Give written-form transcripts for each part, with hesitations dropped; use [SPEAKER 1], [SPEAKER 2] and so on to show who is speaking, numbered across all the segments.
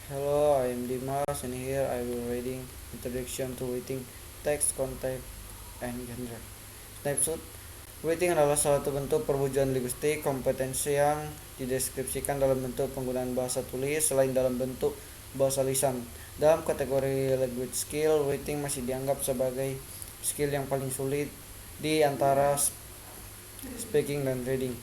[SPEAKER 1] Hello, I am Dimas and here I will reading Introduction to Writing Text, Context, and Genre. Snapshot. Writing adalah salah satu bentuk perwujudan linguistik kompetensi yang dideskripsikan dalam bentuk penggunaan bahasa tulis selain dalam bentuk bahasa lisan. Dalam kategori language skill, writing masih dianggap sebagai skill yang paling sulit di antara speaking dan reading.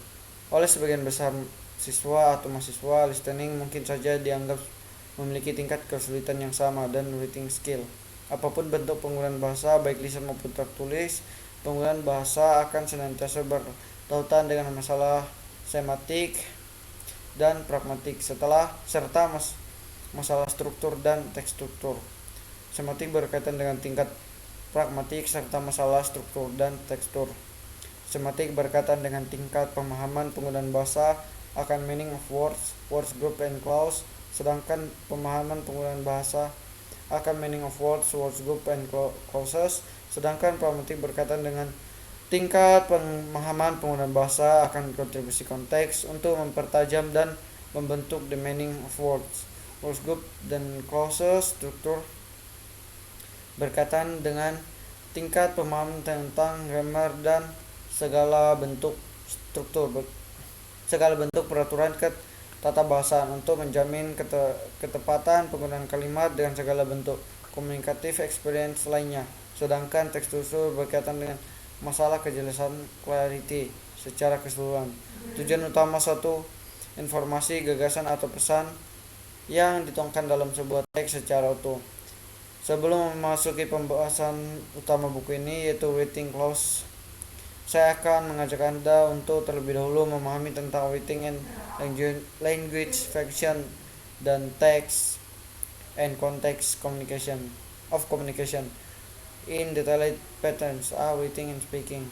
[SPEAKER 1] Oleh sebagian besar siswa atau mahasiswa, listening mungkin saja dianggap memiliki tingkat kesulitan yang sama dan writing skill. Apapun bentuk penggunaan bahasa, baik lisan maupun tertulis, penggunaan bahasa akan senantiasa bertautan dengan masalah sematik dan pragmatik serta masalah struktur dan tekstur. Sematik berkaitan dengan tingkat pragmatik serta masalah struktur dan tekstur. Sematik berkaitan dengan tingkat pemahaman penggunaan bahasa akan meaning of words, words group and clause, sedangkan pemahaman penggunaan bahasa akan meaning of words, words group and clauses, sedangkan pragmatik berkaitan dengan tingkat pemahaman penggunaan bahasa akan kontribusi konteks untuk mempertajam dan membentuk the meaning of words, words group dan clauses. Struktur berkaitan dengan tingkat pemahaman tentang grammar dan segala bentuk peraturan tata bahasa untuk menjamin ketepatan penggunaan kalimat dengan segala bentuk communicative experience lainnya. Sedangkan tekstur berkaitan dengan masalah kejelasan clarity secara keseluruhan. Tujuan utama suatu informasi, gagasan atau pesan yang dituangkan dalam sebuah teks secara utuh. Sebelum memasuki pembahasan utama buku ini, yaitu writing clause, saya akan mengajak Anda untuk terlebih dahulu memahami tentang writing and language function dan text and context communication in detailed patterns writing and speaking.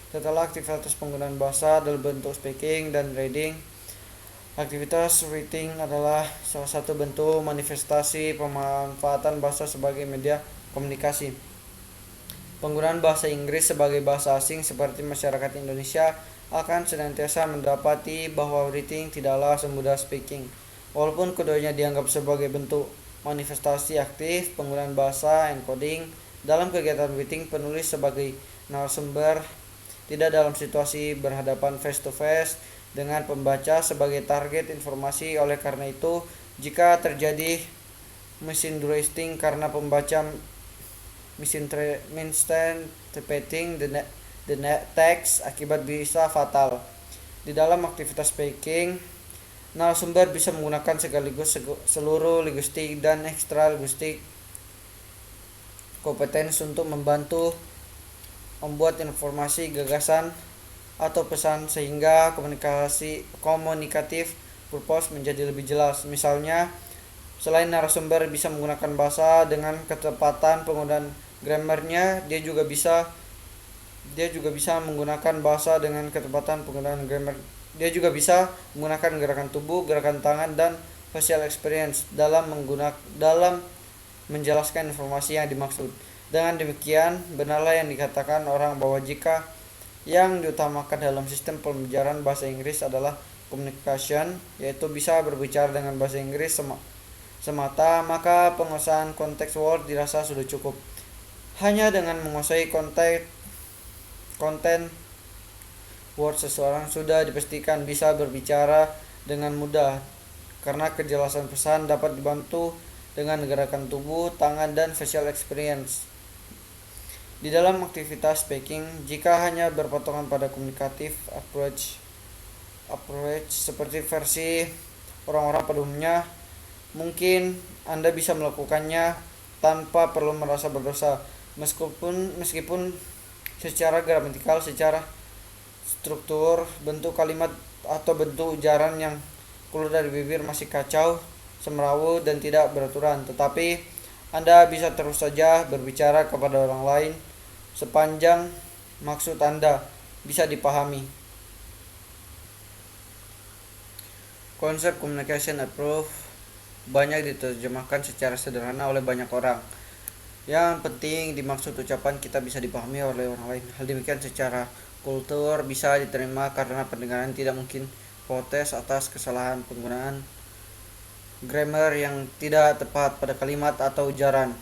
[SPEAKER 1] Setelah aktivitas penggunaan bahasa dalam bentuk speaking dan reading, aktivitas writing adalah salah satu bentuk manifestasi pemanfaatan bahasa sebagai media komunikasi. Penggunaan bahasa Inggris sebagai bahasa asing seperti masyarakat Indonesia akan senantiasa mendapati bahwa writing tidaklah semudah speaking. Walaupun keduanya dianggap sebagai bentuk manifestasi aktif penggunaan bahasa encoding dalam kegiatan writing, penulis sebagai narasumber tidak dalam situasi berhadapan face to face dengan pembaca sebagai target informasi. Oleh karena itu, jika terjadi misinterpreting karena pembaca misinterpreting the text, akibat bisa fatal. Di dalam aktivitas speaking, narasumber bisa menggunakan sekaligus seluruh linguistik dan ekstra linguistik kompetens untuk membantu membuat informasi, gagasan, atau pesan sehingga komunikatif purpose menjadi lebih jelas. Misalnya, selain narasumber bisa menggunakan bahasa dengan ketepatan penggunaan grammarnya, dia juga bisa menggunakan bahasa dengan ketepatan penggunaan grammar. Dia juga bisa menggunakan gerakan tubuh, gerakan tangan, dan facial experience dalam menjelaskan informasi yang dimaksud. Dengan demikian, benarlah yang dikatakan orang bahwa jika yang diutamakan dalam sistem pembelajaran bahasa Inggris adalah communication, yaitu bisa berbicara dengan bahasa Inggris semata, maka penguasaan konteks word dirasa sudah cukup. Hanya dengan menguasai konten word, seseorang sudah dipastikan bisa berbicara dengan mudah, karena kejelasan pesan dapat dibantu dengan gerakan tubuh, tangan, dan facial experience. Di dalam aktivitas speaking, jika hanya berpotongan pada communicative approach seperti versi orang-orang pada umumnya, mungkin Anda bisa melakukannya tanpa perlu merasa berdosa, meskipun secara gramatikal, secara struktur, bentuk kalimat atau bentuk ujaran yang keluar dari bibir masih kacau, semrawut, dan tidak beraturan. Tetapi Anda bisa terus saja berbicara kepada orang lain sepanjang maksud Anda bisa dipahami. Konsep communication approach banyak diterjemahkan secara sederhana oleh banyak orang. Yang penting dimaksud ucapan kita bisa dipahami oleh orang lain. Hal demikian secara kultur bisa diterima karena pendengaran tidak mungkin protes atas kesalahan penggunaan grammar yang tidak tepat pada kalimat atau ujaran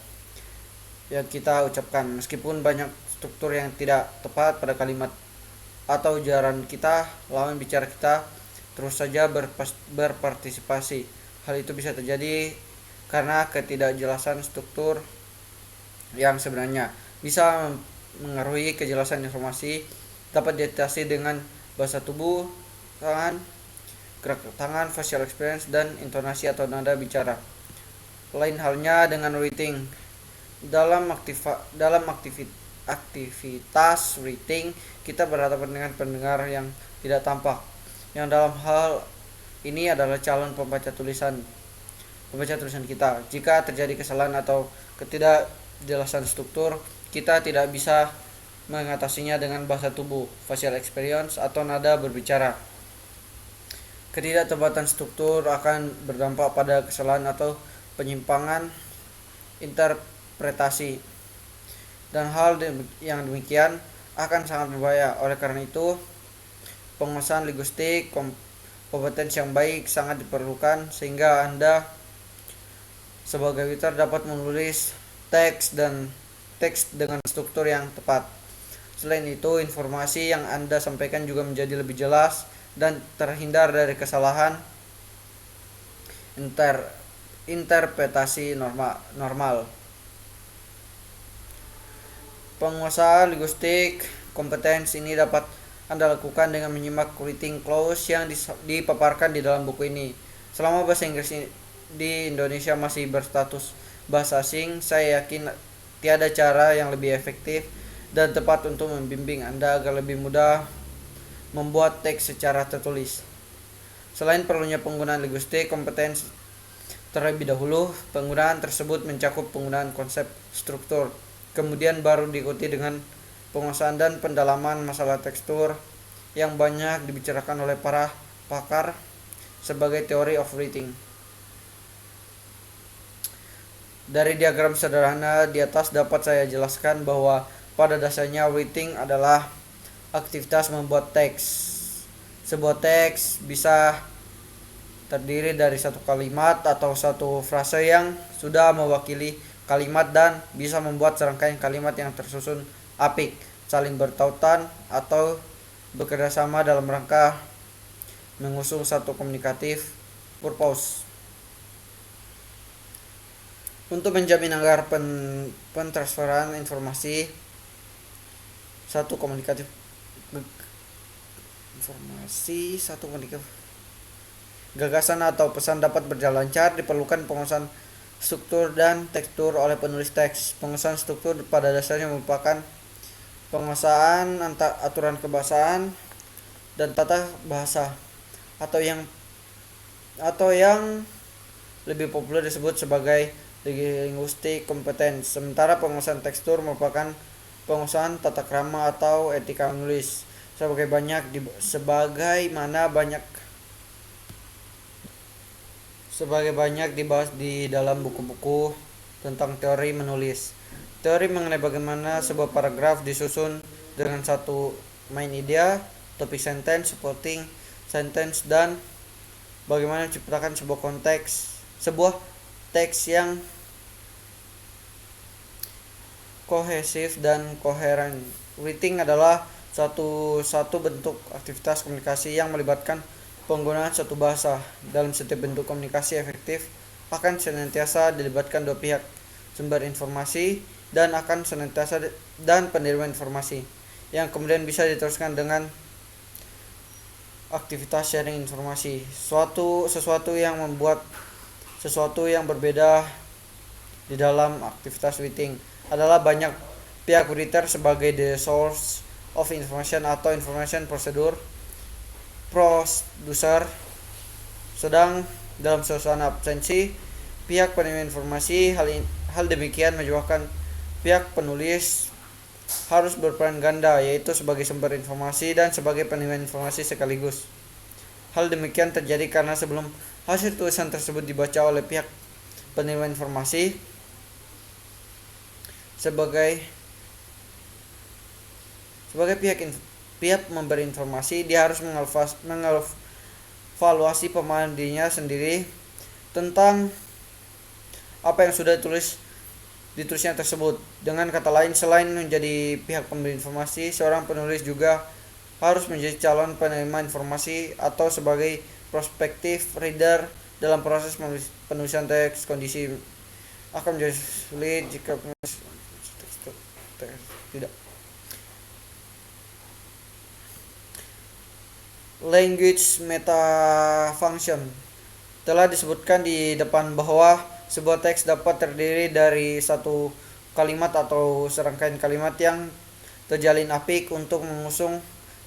[SPEAKER 1] yang kita ucapkan. Meskipun banyak struktur yang tidak tepat pada kalimat atau ujaran kita, lawan bicara kita terus saja berpartisipasi. Hal itu bisa terjadi karena ketidakjelasan struktur yang sebenarnya bisa mengaruhi kejelasan informasi. Dapat diatasi dengan bahasa tubuh, tangan, gerak tangan, facial experience, dan intonasi atau nada bicara. Lain halnya dengan writing. Dalam aktivitas writing, kita berhadapan dengan pendengar yang tidak tampak, yang dalam hal ini adalah calon pembaca tulisan kita. Jika terjadi kesalahan atau ketidakjelasan struktur, kita tidak bisa mengatasinya dengan bahasa tubuh, facial experience, atau nada berbicara. Ketidaktepatan struktur akan berdampak pada kesalahan atau penyimpangan interpretasi, dan hal yang demikian akan sangat berbahaya. Oleh karena itu, penguasaan linguistik, kompetensi yang baik sangat diperlukan sehingga Anda sebagai writer dapat menulis teks dengan struktur yang tepat. Selain itu, informasi yang Anda sampaikan juga menjadi lebih jelas dan terhindar dari kesalahan interpretasi normal. Penguasaan linguistik kompetensi ini dapat Anda lakukan dengan menyimak writing clues yang dipaparkan di dalam buku ini. Selama bahasa Inggris di Indonesia masih berstatus bahasa asing, saya yakin tiada cara yang lebih efektif dan tepat untuk membimbing Anda agar lebih mudah membuat teks secara tertulis. Selain perlunya penggunaan linguistik kompetensi terlebih dahulu, penggunaan tersebut mencakup penggunaan konsep struktur, kemudian baru diikuti dengan penguasaan dan pendalaman masalah tekstur yang banyak dibicarakan oleh para pakar sebagai theory of writing. Dari diagram sederhana di atas dapat saya jelaskan bahwa pada dasarnya writing adalah aktivitas membuat teks. Sebuah teks bisa terdiri dari satu kalimat atau satu frase yang sudah mewakili kalimat dan bisa membuat serangkaian kalimat yang tersusun apik, saling bertautan, atau bekerjasama dalam rangka mengusung satu komunikatif purpose. Untuk menjamin agar pentransferan informasi satu komunikatif gagasan atau pesan dapat berjalan lancar, diperlukan penguasaan struktur dan tekstur oleh penulis teks. Penguasaan struktur pada dasarnya merupakan penguasaan aturan kebahasaan dan tata bahasa, atau yang lebih populer disebut sebagai linguistic competence. Sementara penguasaan tekstur merupakan penguasaan tata krama atau etika menulis. Sebagai banyak dibahas di dalam buku-buku tentang teori menulis. Teori mengenai bagaimana sebuah paragraf disusun dengan satu main idea, topik sentence, supporting sentence, dan bagaimana menciptakan sebuah teks yang kohesif dan koheren. Writing adalah satu bentuk aktivitas komunikasi yang melibatkan penggunaan satu bahasa. Dalam setiap bentuk komunikasi efektif akan senantiasa dilibatkan dua pihak, sumber informasi dan penerima informasi, yang kemudian bisa diteruskan dengan aktivitas sharing informasi. Sesuatu yang berbeda di dalam aktivitas writing adalah banyak pihak writer sebagai the source of information atau information producer, sedang dalam suasana absensi pihak penerima informasi. Hal demikian menyebabkan pihak penulis harus berperan ganda, yaitu sebagai sumber informasi dan sebagai penerima informasi sekaligus. Hal demikian terjadi karena sebelum hasil tulisan tersebut dibaca oleh pihak penerima informasi sebagai pihak memberi informasi, dia harus mengevaluasi pemahaman dirinya sendiri tentang apa yang sudah ditulisnya tersebut. Dengan kata lain, selain menjadi pihak pemberi informasi, seorang penulis juga harus menjadi calon penerima informasi atau sebagai prospective reader dalam proses penulisan teks. Kondisi akan menjadi sulit jika penulis teks tidak. Language meta function. Telah disebutkan di depan bahwa sebuah teks dapat terdiri dari satu kalimat atau serangkaian kalimat yang terjalin apik untuk mengusung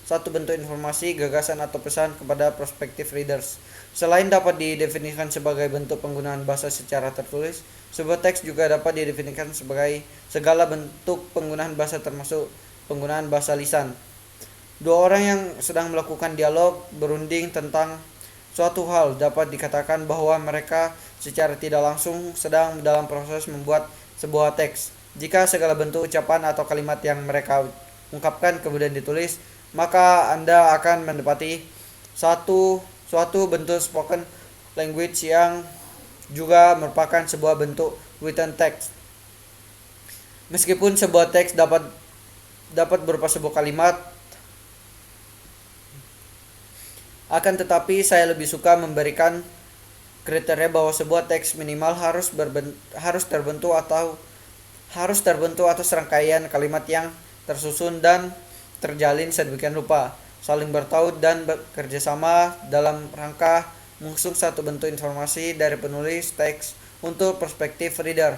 [SPEAKER 1] satu bentuk informasi, gagasan atau pesan kepada prospective readers. Selain dapat didefinisikan sebagai bentuk penggunaan bahasa secara tertulis, sebuah teks juga dapat didefinisikan sebagai segala bentuk penggunaan bahasa termasuk penggunaan bahasa lisan. Dua orang yang sedang melakukan dialog berunding tentang suatu hal dapat dikatakan bahwa mereka secara tidak langsung sedang dalam proses membuat sebuah teks. Jika segala bentuk ucapan atau kalimat yang mereka ungkapkan kemudian ditulis, maka Anda akan mendapati suatu bentuk spoken language yang juga merupakan sebuah bentuk written text. Meskipun sebuah teks dapat berupa sebuah kalimat, akan tetapi saya lebih suka memberikan kriteria bahwa sebuah teks minimal harus terbentuk atas serangkaian kalimat yang tersusun dan terjalin sedemikian rupa, saling bertaut dan bekerja sama dalam rangka mengusung satu bentuk informasi dari penulis teks untuk prospective reader.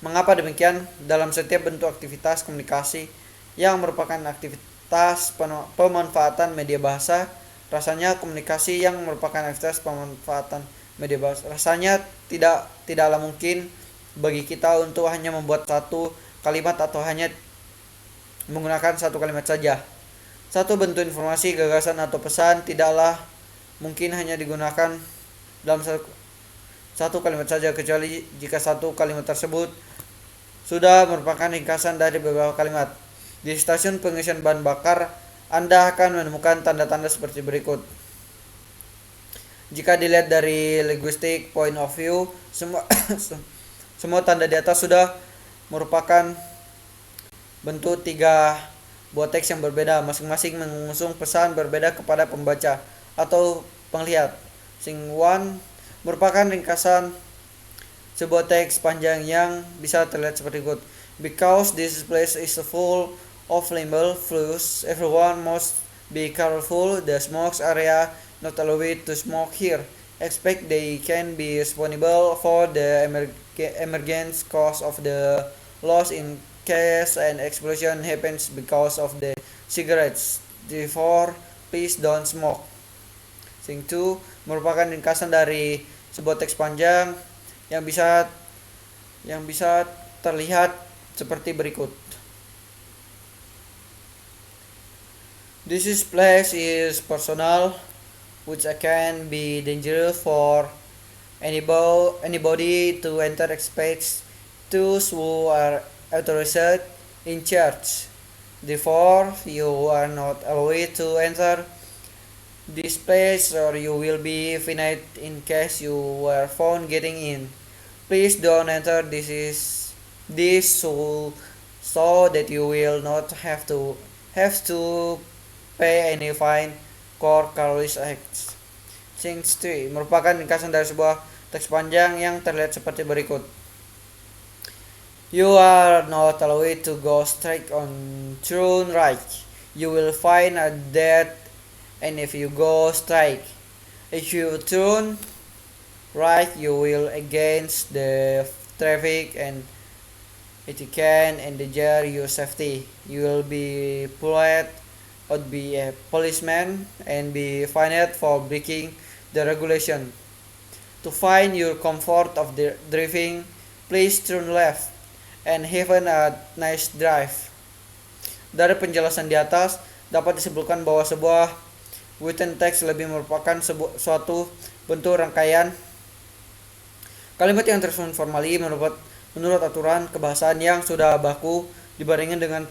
[SPEAKER 1] Mengapa demikian? Dalam setiap bentuk aktivitas komunikasi yang merupakan aktivitas pemanfaatan media bahasa, rasanya komunikasi yang merupakan aktivitas pemanfaatan media bahasa, rasanya tidaklah mungkin bagi kita untuk hanya membuat satu kalimat atau hanya menggunakan satu kalimat saja. Satu bentuk informasi, gagasan atau pesan tidaklah mungkin hanya digunakan dalam satu kalimat saja, kecuali jika satu kalimat tersebut sudah merupakan ringkasan dari beberapa kalimat. Di stasiun pengisian bahan bakar, Anda akan menemukan tanda-tanda seperti berikut. Jika dilihat dari linguistic point of view, semua tanda di atas sudah merupakan bentuk tiga buah teks yang berbeda, masing-masing mengusung pesan berbeda kepada pembaca atau penglihat. Sing one merupakan ringkasan sebuah teks panjang yang bisa terlihat seperti berikut. Because this place is full of flammable fluids, everyone must be careful. The smoke area not allowed to smoke here. Expect they can be responsible for the emergence cause of the loss in case an explosion happens because of the cigarettes. Therefore, please don't smoke. Sing 2 merupakan ringkasan dari sebuah teks panjang yang bisa terlihat seperti berikut. This place is personal, which can be dangerous for anybody to enter. Expect those who are authorized in church. Therefore, you are not allowed to enter this place, or you will be fined in case you were found getting in. Please don't enter this so that you will not have to pay any fine for careless acts. Things 3 merupakan ringkasan dari sebuah teks panjang yang terlihat seperti berikut. You are not allowed to go straight on turn right. You will find a dead and if you go straight. If you turn right, you will against the traffic and it can endanger your safety. You will be pulled out by a policeman and be fined for breaking the regulation. To find your comfort of the driving, please turn left and have a nice drive. Dari penjelasan di atas dapat disimpulkan bahwa sebuah written text lebih merupakan suatu bentuk rangkaian kalimat yang tersusun formally menurut aturan kebahasaan yang sudah baku dibandingkan dengan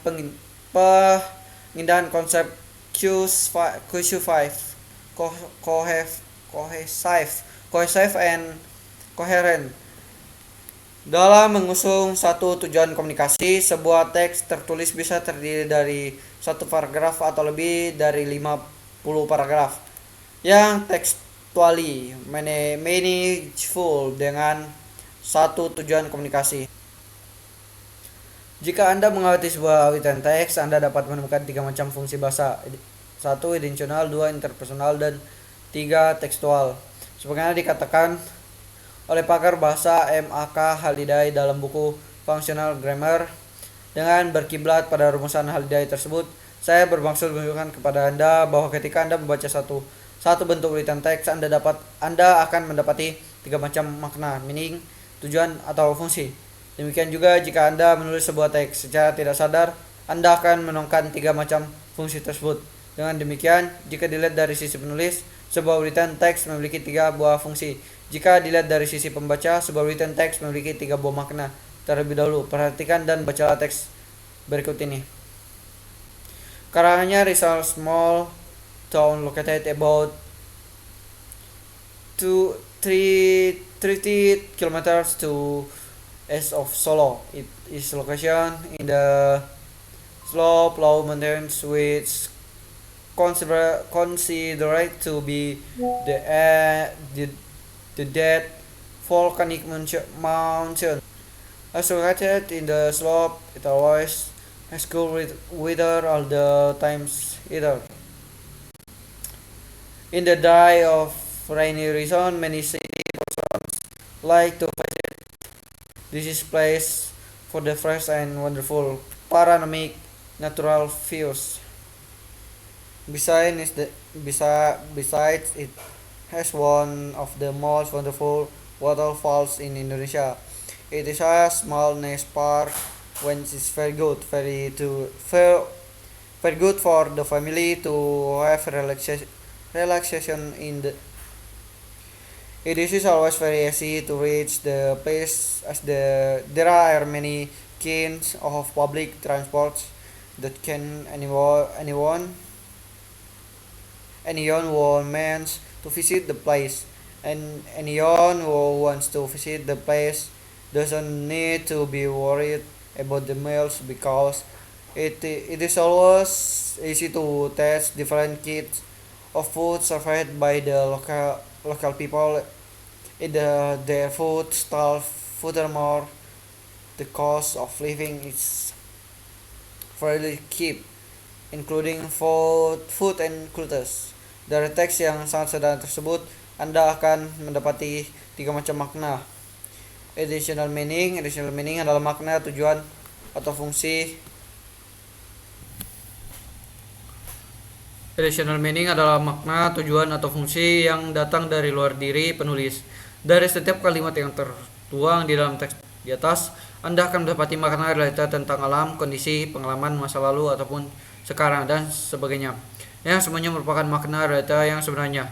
[SPEAKER 1] pengindahan konsep cohesive and koheren. Dalam mengusung satu tujuan komunikasi, sebuah teks tertulis bisa terdiri dari satu paragraf atau lebih dari 50 paragraf yang tekstually meaningful dengan satu tujuan komunikasi. Jika Anda mengamati sebuah written text, Anda dapat menemukan tiga macam fungsi bahasa. Satu, intensional, dua, interpersonal, dan tiga, tekstual. Sebagaimana dikatakan oleh pakar bahasa M.A.K. Haliday dalam buku Functional Grammar, dengan berkiblat pada rumusan Haliday tersebut, saya bermaksud menunjukkan kepada Anda bahwa ketika Anda membaca satu bentuk written text, Anda akan mendapati tiga macam makna, meaning, tujuan, atau fungsi. Demikian juga jika Anda menulis sebuah teks secara tidak sadar, Anda akan menemukan tiga macam fungsi tersebut. Dengan demikian, jika dilihat dari sisi penulis, sebuah written text memiliki tiga buah fungsi. Jika dilihat dari sisi pembaca, sebuah written text memiliki tiga buah makna. Terlebih dahulu, perhatikan dan bacalah teks berikut ini. Karanganyar is a small town located about 30 kilometers to east of Solo. It is located in the slope low mountains which considered to be the dead volcanic mountain. As located in the slope, it always has cool weather all the times either. In the dry of rainy season, many city persons like to visit this place for the fresh and wonderful panoramic natural views. Besides it has one of the most wonderful waterfalls in Indonesia. It is a small nice park which is very good for the family to have relaxation in the. It is always very easy to reach the place as there are many kinds of public transports that can anyone wants to visit the place, and anyone who wants to visit the place doesn't need to be worried about the meals because it is always easy to taste different kinds of food served by the local people in their food stall. Furthermore, the cost of living is fairly cheap, including food and clothes. Dari teks yang sangat sederhana tersebut, Anda akan mendapati tiga macam makna. Additional meaning adalah makna, tujuan, atau fungsi. Additional meaning adalah makna, tujuan, atau fungsi yang datang dari luar diri penulis. Dari setiap kalimat yang tertuang di dalam teks di atas, Anda akan mendapati makna realita tentang alam, kondisi, pengalaman masa lalu, ataupun sekarang, dan sebagainya. Yang semuanya merupakan makna realita yang sebenarnya.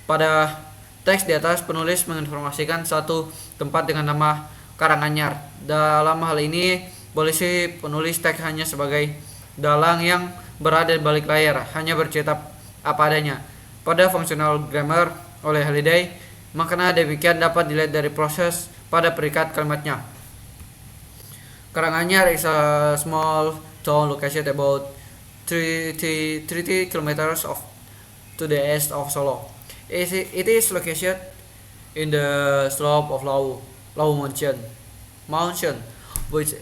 [SPEAKER 1] Pada teks di atas, penulis menginformasikan satu tempat dengan nama Karanganyar. Dalam hal ini, posisi penulis teks hanya sebagai dalang yang berada di balik layar, hanya bercerita apa adanya. Pada functional grammar oleh Haliday, makna demikian dapat dilihat dari proses pada perikat kalimatnya. Karanganyar is a small town located about 30 kilometers to the east of Solo. It is located in the slope of Lawu Mountain, which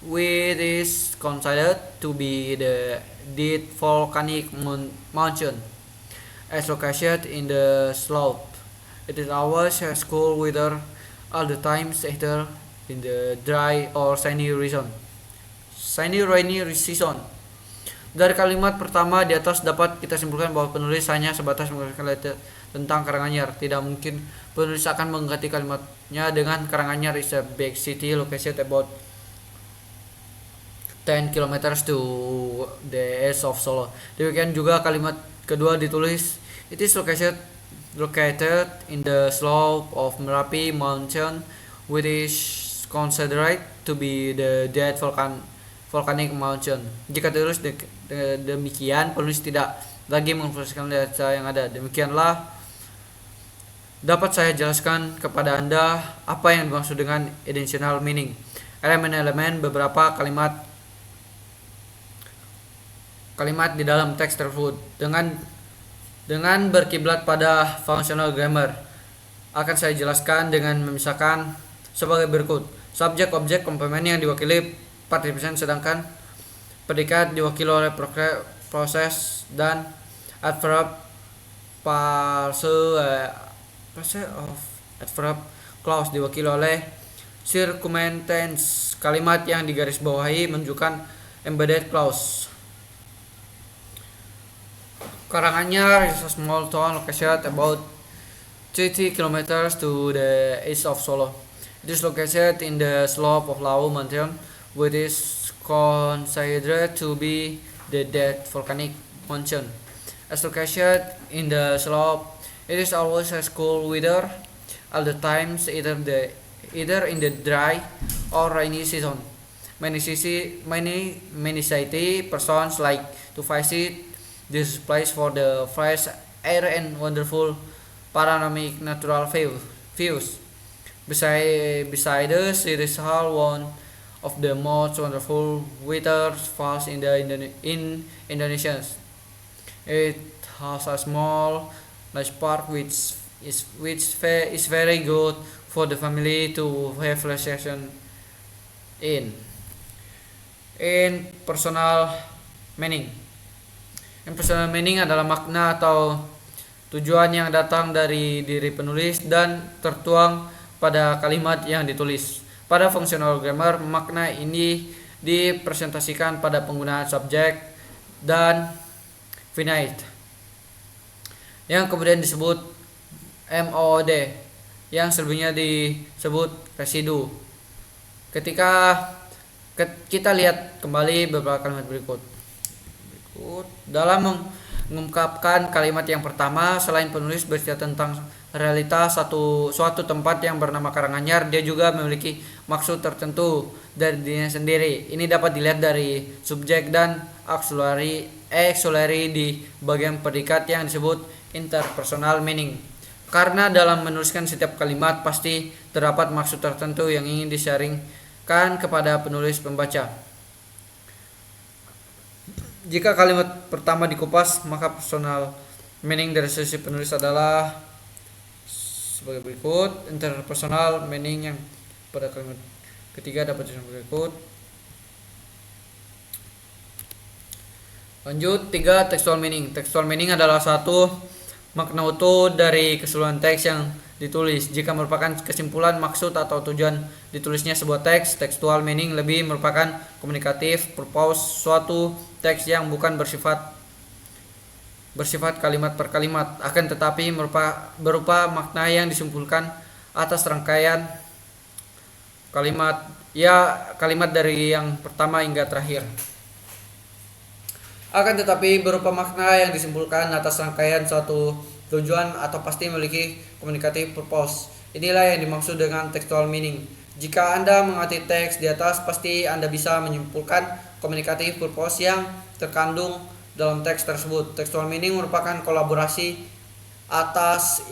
[SPEAKER 1] is considered to be the dead volcanic mountain. As located in the slope, it is always has cool weather all the time, either in the dry or rainy season. Dari kalimat pertama di atas dapat kita simpulkan bahwa penulis hanya sebatas menggambarkan tentang Karanganyar. Tidak mungkin penulis akan mengganti kalimatnya dengan Karanganyar is a big city located about 10 kilometers to the east of Solo. Demikian juga kalimat kedua ditulis it is located in the slope of Merapi Mountain, which is considered to be the dead volcanic mountain. Jika ditulis demikian, penulis tidak lagi menginformasikan data yang ada. Demikianlah Dapat saya jelaskan kepada Anda apa yang dimaksud dengan intentional meaning. Elemen-elemen beberapa kalimat di dalam teks tersebut dengan berkiblat pada functional grammar akan saya jelaskan dengan memisahkan sebagai berikut. Subjek, objek, komplement yang diwakili participium, sedangkan predikat diwakili oleh proses, dan adverb phrase of adverb clause diwakili oleh circumstance. Kalimat yang digarisbawahi menunjukkan embedded clause. Karanganyar is a small town located about 30 kilometers to the east of Solo. It is located in the slope of Lawu Mountain, which is considered to be the dead volcanic mountain. As located in the slope, it is always has cool weather all the times, either in the dry or rainy season. Many city persons like to visit this place for the fresh air and wonderful panoramic natural views. Besides, it is one of the most wonderful waterfalls in Indonesia. It has a small nice park which is very good for the family to have relaxation in. In personal meaning. Personal meaning adalah makna atau tujuan yang datang dari diri penulis dan tertuang pada kalimat yang ditulis. Pada functional grammar, makna ini dipresentasikan pada penggunaan subjek dan finite, yang kemudian disebut MOD, yang sebelumnya disebut residu. Ketika kita lihat kembali beberapa kalimat berikut. Dalam mengungkapkan kalimat yang pertama, selain penulis bercerita tentang realitas suatu tempat yang bernama Karanganyar, dia juga memiliki maksud tertentu dari dirinya sendiri. Ini dapat dilihat dari subjek dan auxiliary di bagian predikat yang disebut interpersonal meaning. Karena dalam menuliskan setiap kalimat pasti terdapat maksud tertentu yang ingin disaringkan kepada penulis pembaca. Jika kalimat pertama dikupas, maka personal meaning dari sisi penulis adalah sebagai berikut. Interpersonal meaning yang pada kalimat ketiga dapat disusun berikut. Lanjut, 3. Textual meaning. Textual meaning adalah satu makna utuh dari keseluruhan teks yang ditulis. Jika merupakan kesimpulan maksud atau tujuan ditulisnya sebuah teks, textual meaning lebih merupakan komunikatif purpose suatu teks yang bukan bersifat kalimat per kalimat, akan tetapi berupa makna yang disimpulkan atas rangkaian kalimat dari yang pertama hingga terakhir. Akan tetapi berupa makna yang disimpulkan atas rangkaian suatu tujuan atau pasti memiliki communicative purpose. Inilah yang dimaksud dengan textual meaning. Jika Anda mengerti teks di atas, pasti Anda bisa menyimpulkan communicative purpose yang terkandung dalam teks tersebut. Textual meaning merupakan kolaborasi atas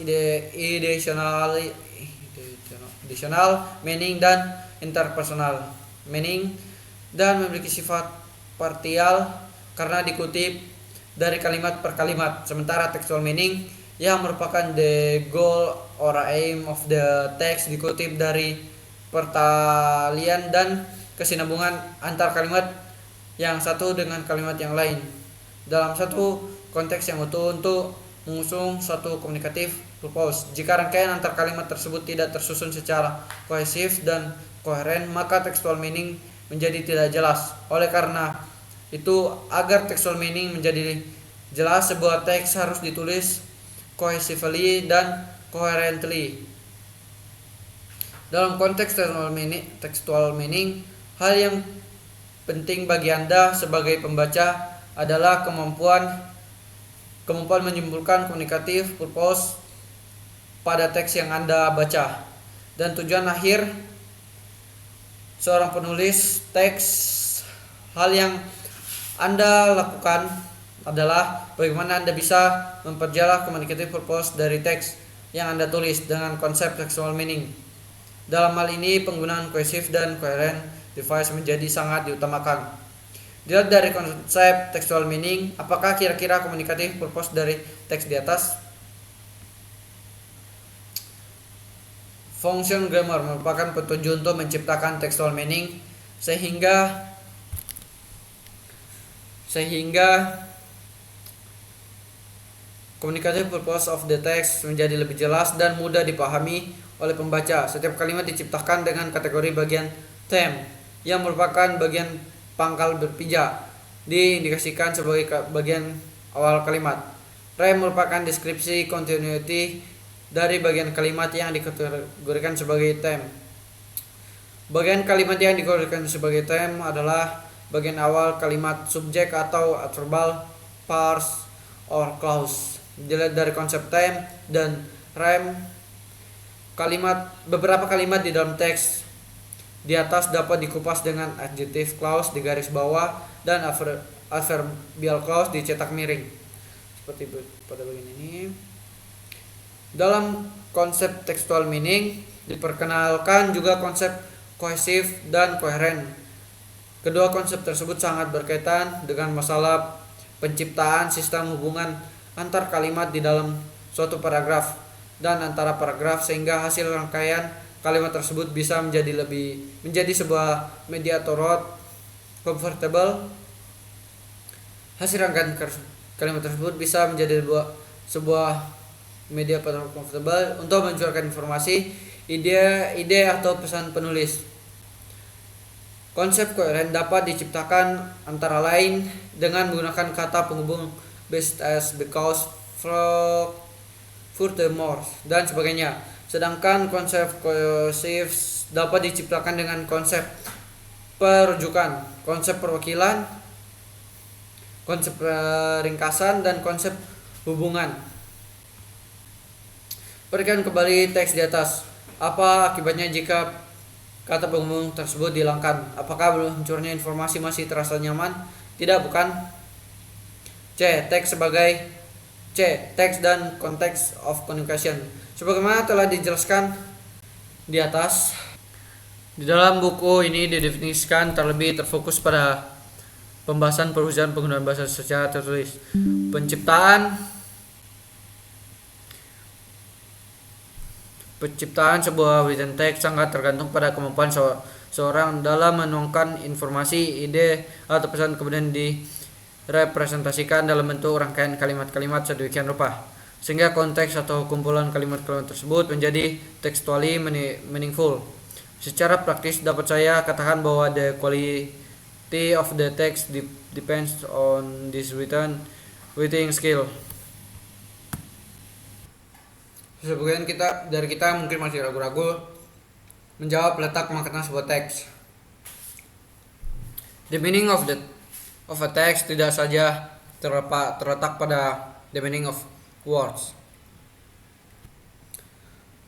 [SPEAKER 1] ideational meaning dan interpersonal meaning, dan memiliki sifat partial karena dikutip dari kalimat per kalimat. Sementara textual meaning yang merupakan the goal or aim of the text dikutip dari pertalian dan kesinambungan antar kalimat yang satu dengan kalimat yang lain dalam satu konteks yang utuh untuk mengusung suatu komunikatif purpose. Jika rangkaian antar kalimat tersebut tidak tersusun secara kohesif dan koheren, maka textual meaning menjadi tidak jelas. Oleh karena itu, agar textual meaning menjadi jelas, sebuah teks harus ditulis cohesively dan coherently. Dalam konteks textual meaning, hal yang penting bagi Anda sebagai pembaca adalah kemampuan menyimpulkan komunikatif purpose pada teks yang Anda baca. Dan tujuan akhir seorang penulis teks, hal yang Anda lakukan adalah bagaimana Anda bisa memperjelas communicative purpose dari teks. yang Anda tulis dengan konsep textual meaning. Dalam hal ini, penggunaan cohesive dan coherent device menjadi sangat diutamakan. Dilihat dari konsep textual meaning, apakah kira-kira communicative purpose dari teks di atas? Function grammar merupakan petunjuk untuk menciptakan textual meaning sehingga communicative purpose of the text menjadi lebih jelas dan mudah dipahami oleh pembaca. Setiap kalimat diciptakan dengan kategori bagian theme yang merupakan bagian pangkal berpijak, diindikasikan sebagai bagian awal kalimat. Rem merupakan deskripsi continuity dari bagian kalimat yang dikategorikan sebagai theme. Bagian kalimat yang dikategorikan sebagai theme adalah bagian awal kalimat, subjek atau adverbal, parts, or clause. Dilihat dari konsep theme dan rem, beberapa kalimat di dalam teks di atas dapat dikupas dengan adjective clause di garis bawah dan adverbial clause dicetak miring seperti pada bagian ini. Dalam konsep textual meaning diperkenalkan juga konsep cohesive dan coherent. Kedua konsep tersebut sangat berkaitan dengan masalah penciptaan sistem hubungan antar kalimat di dalam suatu paragraf dan antara paragraf, sehingga hasil rangkaian kalimat tersebut bisa menjadi sebuah mediator comfortable. Hasil rangkaian kalimat tersebut bisa menjadi sebuah mediator comfortable untuk mencurahkan informasi, ide atau pesan penulis. Konsep coherent dapat diciptakan antara lain dengan menggunakan kata penghubung best as, because, furthermore, dan sebagainya. Sedangkan konsep cohesive dapat diciptakan dengan konsep perujukan, konsep perwakilan, konsep ringkasan, dan konsep hubungan. Perhatikan kembali teks di atas. Apa akibatnya jika kata penghubung tersebut dihilangkan? Apakah munculnya informasi masih terasa nyaman? Tidak, bukan. Teks dan context of communication. Sebagaimana telah dijelaskan di atas, di dalam buku ini didefinisikan terlebih terfokus pada pembahasan perusahaan penggunaan bahasa secara tertulis. Penciptaan sebuah written text sangat tergantung pada kemampuan seorang dalam menuangkan informasi, ide, atau pesan, kemudian direpresentasikan dalam bentuk rangkaian kalimat-kalimat sedemikian rupa sehingga konteks atau kumpulan kalimat-kalimat tersebut menjadi textually meaningful. Secara praktis dapat saya katakan bahwa the quality of the text depends on this writing skill. Sebagian dari kita mungkin masih ragu-ragu menjawab letak makna sebuah teks. The meaning of a text tidak saja terletak pada the meaning of words.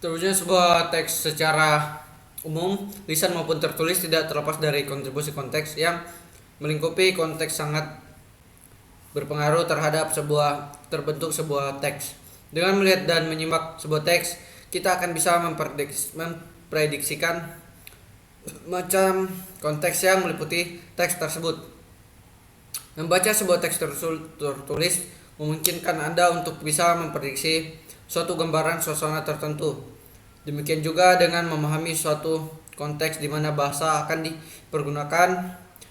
[SPEAKER 1] Terusnya sebuah teks secara umum, lisan maupun tertulis, tidak terlepas dari kontribusi konteks yang melingkupi konteks sangat berpengaruh terhadap terbentuk sebuah teks. Dengan melihat dan menyimak sebuah teks, kita akan bisa memprediksikan macam konteks yang meliputi teks tersebut. Membaca sebuah teks tertulis memungkinkan Anda untuk bisa memprediksi suatu gambaran suasana tertentu. Demikian juga dengan memahami suatu konteks di mana bahasa akan dipergunakan,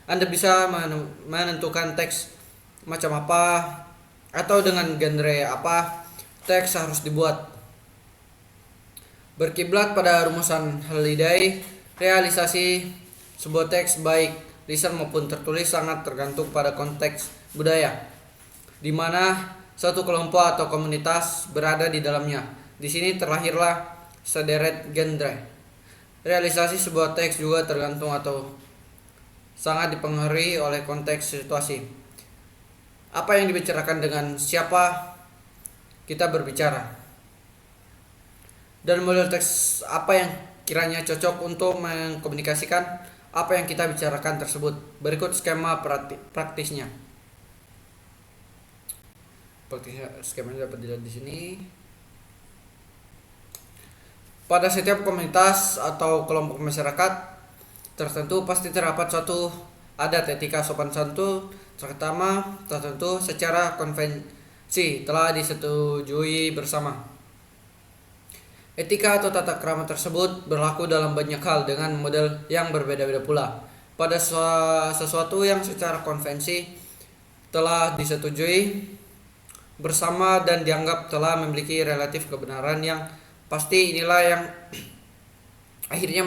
[SPEAKER 1] Anda bisa menentukan teks macam apa atau dengan genre apa teks harus dibuat. Berkiblat pada rumusan Halliday, realisasi sebuah teks baik lisan maupun tertulis sangat tergantung pada konteks budaya di mana suatu kelompok atau komunitas berada di dalamnya. Di sini terlahirlah sederet genre. Realisasi sebuah teks juga tergantung atau sangat dipengaruhi oleh konteks situasi. Apa yang dibicarakan, dengan siapa kita berbicara, dan model teks apa yang kiranya cocok untuk mengkomunikasikan apa yang kita bicarakan tersebut. Berikut skema praktisnya. Skemanya dapat dilihat di sini. Pada setiap komunitas atau kelompok masyarakat tertentu pasti terdapat suatu adat etika sopan santun tertentu secara konvensi telah disetujui bersama. Etika atau tata krama tersebut berlaku dalam banyak hal dengan model yang berbeda-beda pula. Pada sesuatu yang secara konvensi telah disetujui bersama dan dianggap telah memiliki relatif kebenaran yang pasti, inilah yang akhirnya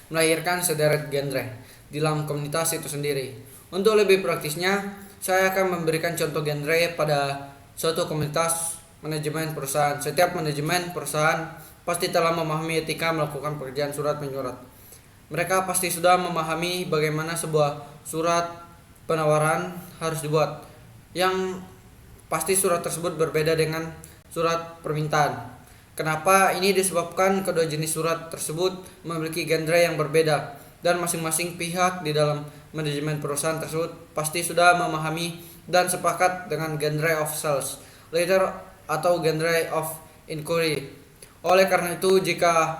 [SPEAKER 1] melahirkan sederet genre di dalam komunitas itu sendiri. Untuk lebih praktisnya, saya akan memberikan contoh genre pada suatu komunitas manajemen perusahaan. Setiap manajemen perusahaan pasti telah memahami etika melakukan pekerjaan surat menyurat. Mereka pasti sudah memahami bagaimana sebuah surat penawaran harus dibuat, yang pasti surat tersebut berbeda dengan surat permintaan. Kenapa? Ini disebabkan kedua jenis surat tersebut memiliki genre yang berbeda, dan masing-masing pihak di dalam manajemen perusahaan tersebut pasti sudah memahami dan sepakat dengan genre of sales letter atau genre of inquiry. Oleh karena itu, jika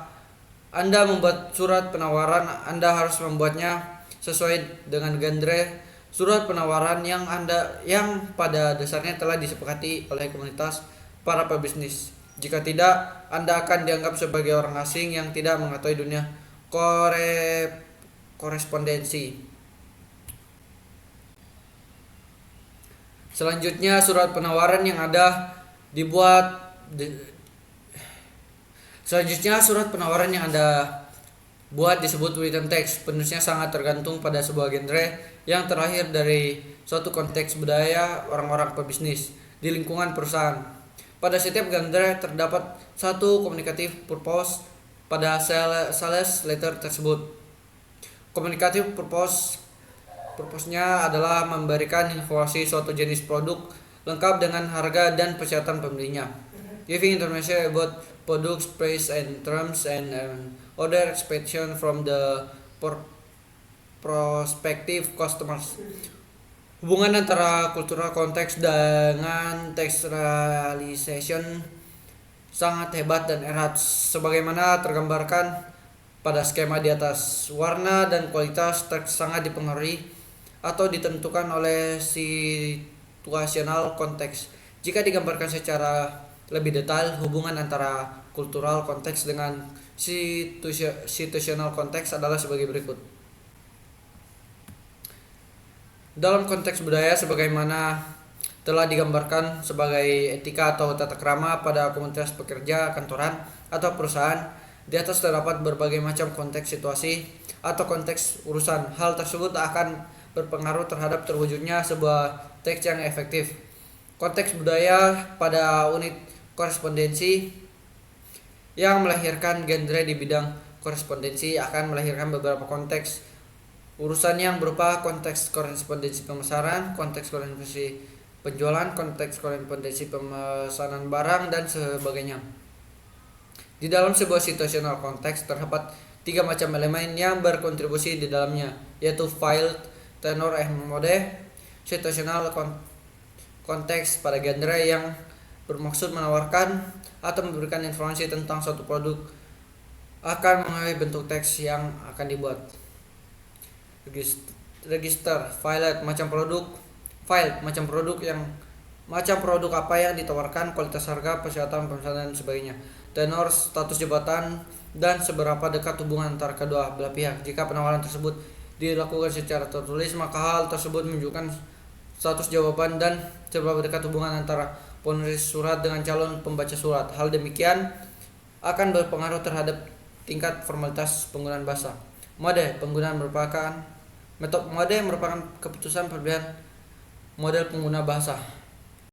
[SPEAKER 1] Anda membuat surat penawaran, Anda harus membuatnya sesuai dengan genre surat penawaran yang pada dasarnya telah disepakati oleh komunitas para pebisnis. Jika tidak, Anda akan dianggap sebagai orang asing yang tidak mengetahui dunia korespondensi. Selanjutnya, surat penawaran yang Anda buat disebut written text. Penulisnya sangat tergantung pada sebuah genre yang terlahir dari suatu konteks budaya orang-orang pebisnis di lingkungan perusahaan. Pada setiap genre terdapat satu communicative purpose pada sales letter tersebut. Communicative purpose-nya adalah memberikan informasi suatu jenis produk lengkap dengan harga dan persyaratan pembelinya. Giving information about products, price and terms and other expectations from the prospective customers. Hubungan antara cultural context dengan textualization sangat hebat dan erat, sebagaimana tergambarkan pada skema di atas. Warna dan kualitas teks sangat dipengaruhi atau ditentukan oleh situational context. Jika digambarkan secara lebih detail, hubungan antara cultural context dengan situational context adalah sebagai berikut. Dalam konteks budaya, sebagaimana telah digambarkan sebagai etika atau tata krama pada komunitas pekerja, kantoran, atau perusahaan, di atas terdapat berbagai macam konteks situasi atau konteks urusan. Hal tersebut akan berpengaruh terhadap terwujudnya sebuah teks yang efektif. Konteks budaya pada unit korespondensi yang melahirkan genre di bidang korespondensi akan melahirkan beberapa konteks urusan yang berupa konteks korespondensi pemasaran, konteks korespondensi penjualan, konteks korespondensi pemesanan barang, dan sebagainya. Di dalam sebuah situational konteks terdapat 3 macam elemen yang berkontribusi di dalamnya, yaitu file, tenor, and mode. Situational konteks pada genre yang bermaksud menawarkan atau memberikan informasi tentang suatu produk akan mengenai bentuk teks yang akan dibuat. Register, file, macam produk apa yang ditawarkan, kualitas, harga, persyaratan pemesanan, dan sebagainya. Tenor, status jabatan, dan seberapa dekat hubungan antara kedua belah pihak. Jika penawaran tersebut dilakukan secara tertulis, maka hal tersebut menunjukkan status jawaban dan seberapa dekat hubungan antara penulis surat dengan calon pembaca surat. Hal demikian akan berpengaruh terhadap tingkat formalitas penggunaan bahasa. Mode merupakan keputusan pemilihan model pengguna bahasa.